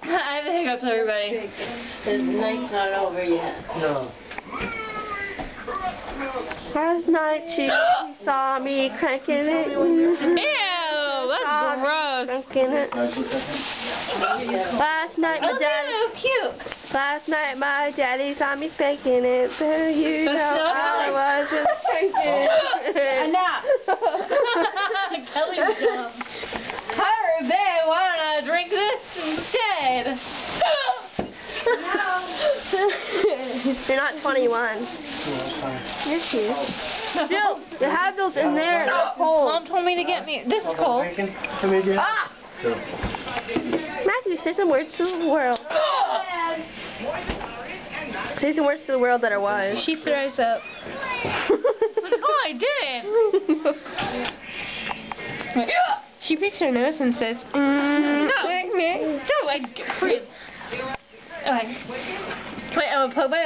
I have the hiccups, everybody. The night's not over yet. No. Last night she saw me cranking it. Ew, that's gross. Cranking it. Last night my daddy. Oh, cute. Last night my daddy saw me spanking it, so you That's know not I nice. was just cranking it. Enough. Kelly's dumb. Hi, babe, why don't I drink this instead? You're not 21. Yes, she is. Jill, you have those in there. It's cold. Mom told me to get me. This is cold. Come here, Jay. Ah! Matthew, say some words to the world. Say some words to the world that are wise. She throws up. No, I didn't. She picks her nose and says, No, I freeze. Okay. Wait, I'm gonna put my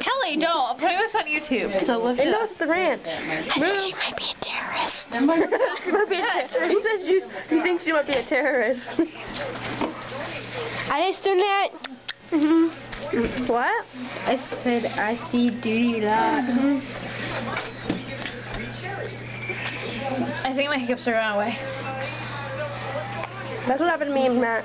Kelly, don't. I'm putting this on YouTube. So lift it it up. knows the ranch. She might be a terrorist. She might be a terrorist. He said you think she might be a terrorist. I just done that. What? I said I see duty lot. I think my hiccups are going away. That's what happened to me and Matt.